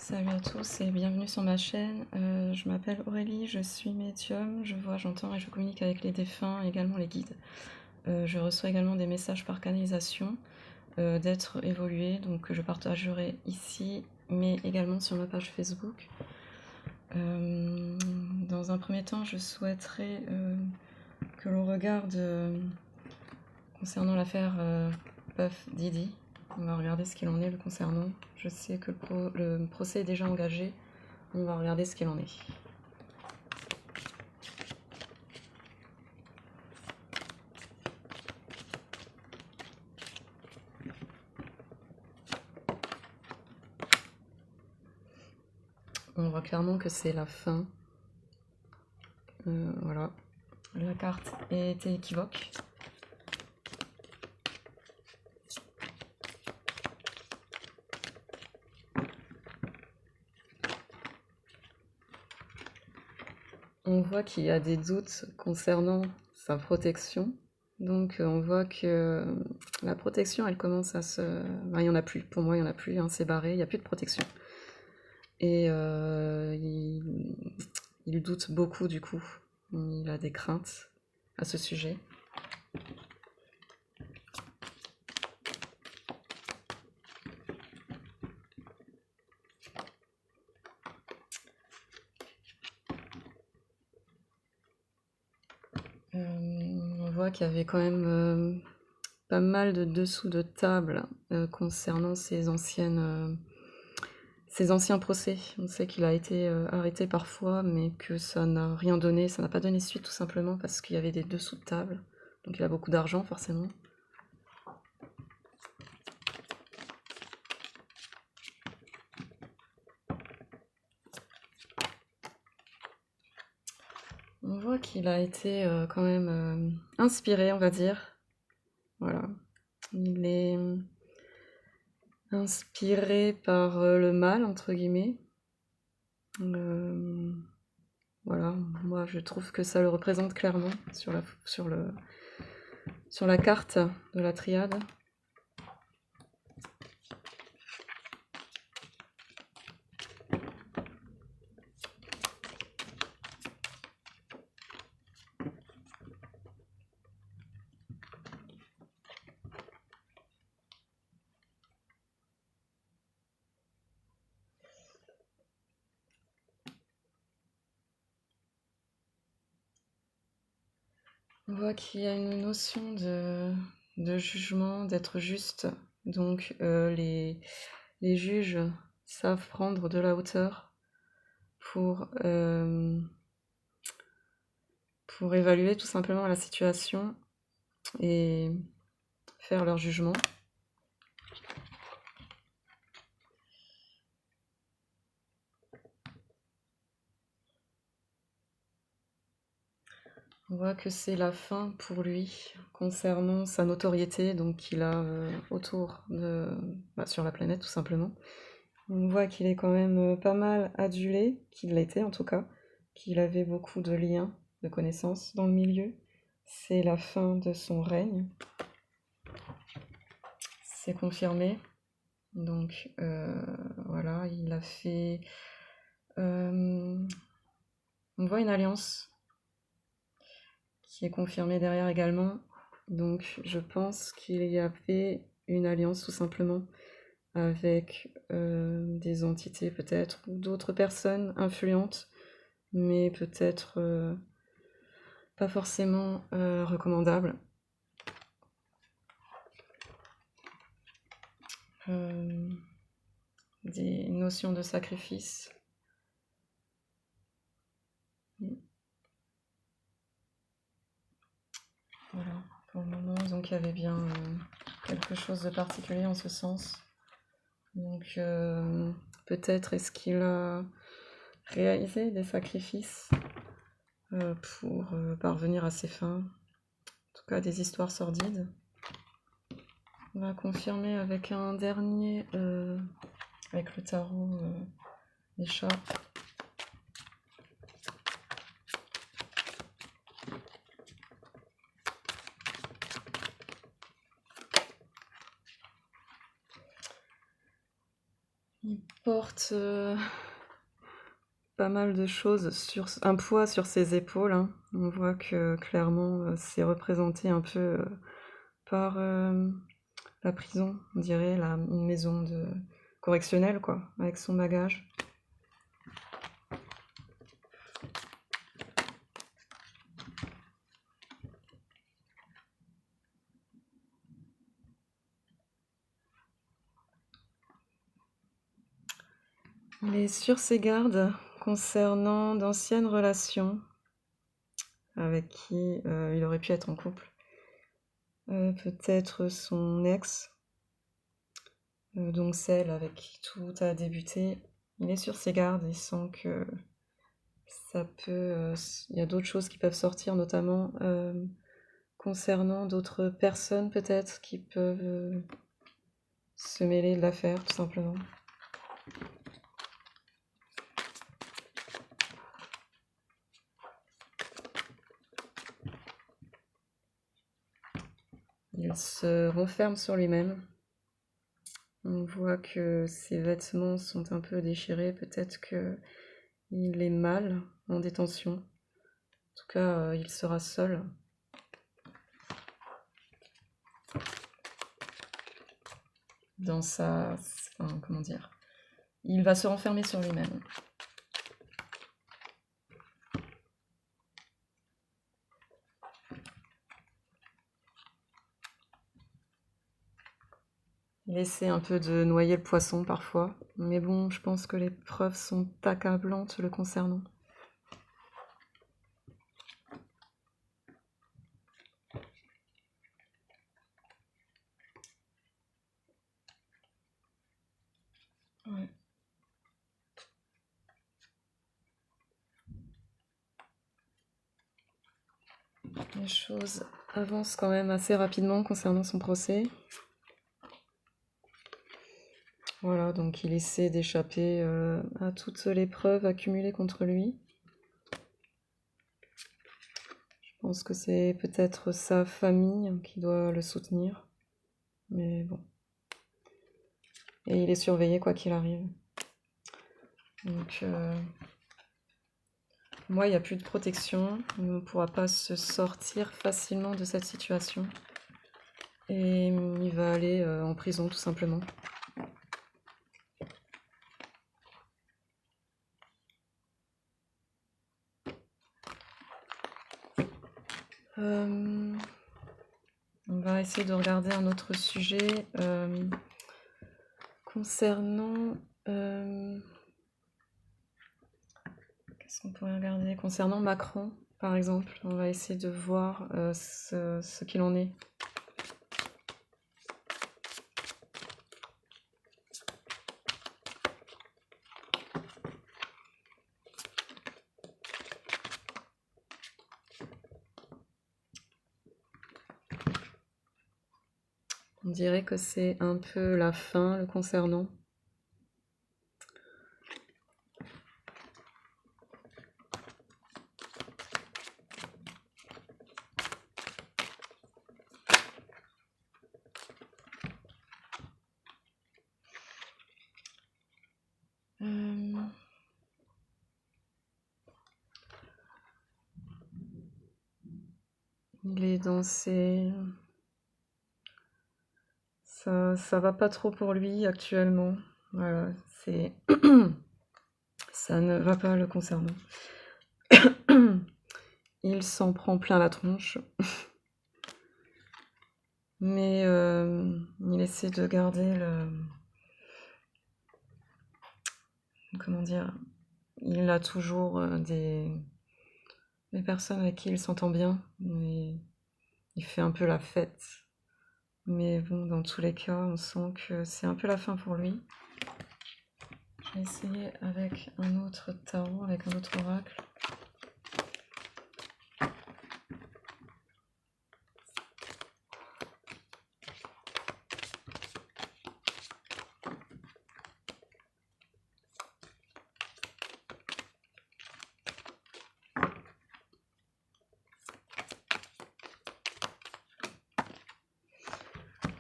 Salut à tous et bienvenue sur ma chaîne. Je m'appelle Aurélie, je suis médium, je vois, j'entends et je communique avec les défunts et également les guides. Je reçois également des messages par canalisation d'être évolués, donc que je partagerai ici, mais également sur ma page Facebook. Dans un premier temps, je souhaiterais que l'on regarde concernant l'affaire Puff Diddy. On va regarder ce qu'il en est le concernant. Je sais que le procès est déjà engagé. On va regarder ce qu'il en est. On voit clairement que c'est la fin. Voilà. La carte est équivoque. On voit qu'il y a des doutes concernant sa protection. Donc on voit que la protection, elle commence à se... Ben, il n'y en a plus. Pour moi, il n'y en a plus. Hein, c'est barré, il n'y a plus de protection. Et il doute beaucoup du coup. Il a des craintes à ce sujet. On voit qu'il y avait quand même pas mal de dessous de table concernant ces anciens procès. On sait qu'il a été arrêté parfois, mais que ça n'a rien donné, ça n'a pas donné suite tout simplement parce qu'il y avait des dessous de table. Donc il a beaucoup d'argent forcément. On voit qu'il a été quand même inspiré, on va dire. Voilà. Il est inspiré par le mal, entre guillemets. Voilà, moi je trouve que ça le représente clairement sur la carte de la triade. On voit qu'il y a une notion de jugement, d'être juste. Donc les juges savent prendre de la hauteur pour évaluer tout simplement la situation et faire leur jugement. On voit que c'est la fin pour lui concernant sa notoriété donc qu'il a autour de sur la planète tout simplement. On voit qu'il est quand même pas mal adulé, qu'il l'était en tout cas, qu'il avait beaucoup de liens, de connaissances dans le milieu. C'est la fin de son règne. C'est confirmé. Donc voilà, il a fait... on voit une alliance qui est confirmée derrière également. Donc je pense qu'il y avait une alliance tout simplement avec des entités peut-être ou d'autres personnes influentes, mais peut-être pas forcément recommandables. Des notions de sacrifice. Voilà, pour le moment, donc il y avait bien quelque chose de particulier en ce sens. Donc peut-être est-ce qu'il a réalisé des sacrifices pour parvenir à ses fins. En tout cas, des histoires sordides. On va confirmer avec un dernier, avec le tarot des chats. Il porte pas mal de choses, un poids sur ses épaules, hein. On voit que clairement c'est représenté un peu par la prison, on dirait une maison correctionnelle, quoi, avec son bagage. Il est sur ses gardes concernant d'anciennes relations avec qui il aurait pu être en couple. Peut-être son ex, donc celle avec qui tout a débuté. Il est sur ses gardes, il sent que ça peut... il y a d'autres choses qui peuvent sortir, notamment concernant d'autres personnes peut-être qui peuvent se mêler de l'affaire, tout simplement. Il se renferme sur lui-même. On voit que ses vêtements sont un peu déchirés, peut-être qu'il est mal en détention. En tout cas, il sera seul. Dans sa... Enfin, comment dire? Il va se renfermer sur lui-même. Il essaie un peu de noyer le poisson parfois, mais bon, je pense que les preuves sont accablantes le concernant. Ouais. Les choses avancent quand même assez rapidement concernant son procès. Voilà, donc il essaie d'échapper à toutes les preuves accumulées contre lui. Je pense que c'est peut-être sa famille qui doit le soutenir. Mais bon. Et il est surveillé quoi qu'il arrive. Donc, moi, il n'y a plus de protection. Il ne pourra pas se sortir facilement de cette situation. Et il va aller en prison, tout simplement. On va essayer de regarder un autre sujet concernant... Qu'est-ce qu'on pourrait regarder? Concernant Macron, par exemple. On va essayer de voir ce qu'il en est. On dirait que c'est un peu la fin le concernant. Il est dans ses... Ça va pas trop pour lui actuellement. Voilà, c'est... Ça ne va pas le concernant. Il s'en prend plein la tronche. Mais il essaie de garder le... Comment dire? Il a toujours des personnes avec qui il s'entend bien. Et il fait un peu la fête. Mais bon, dans tous les cas, on sent que c'est un peu la fin pour lui. Je vais essayer avec un autre tarot, avec un autre oracle.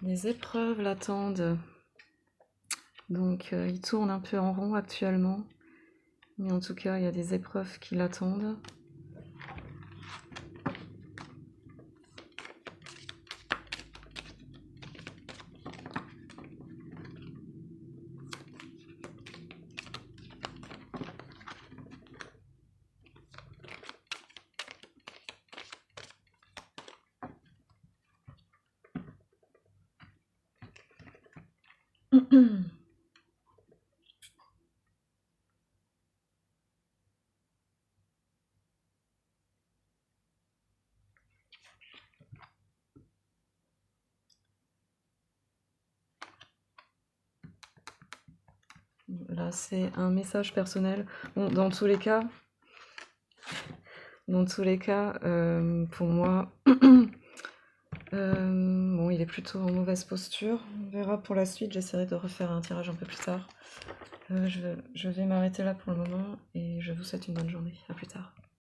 Des épreuves l'attendent. Donc il tourne un peu en rond actuellement. Mais en tout cas, il y a des épreuves qui l'attendent. Là, c'est un message personnel. Bon, dans tous les cas, pour moi, bon, il est plutôt en mauvaise posture. On verra pour la suite. J'essaierai de refaire un tirage un peu plus tard. Je vais m'arrêter là pour le moment et je vous souhaite une bonne journée. À plus tard.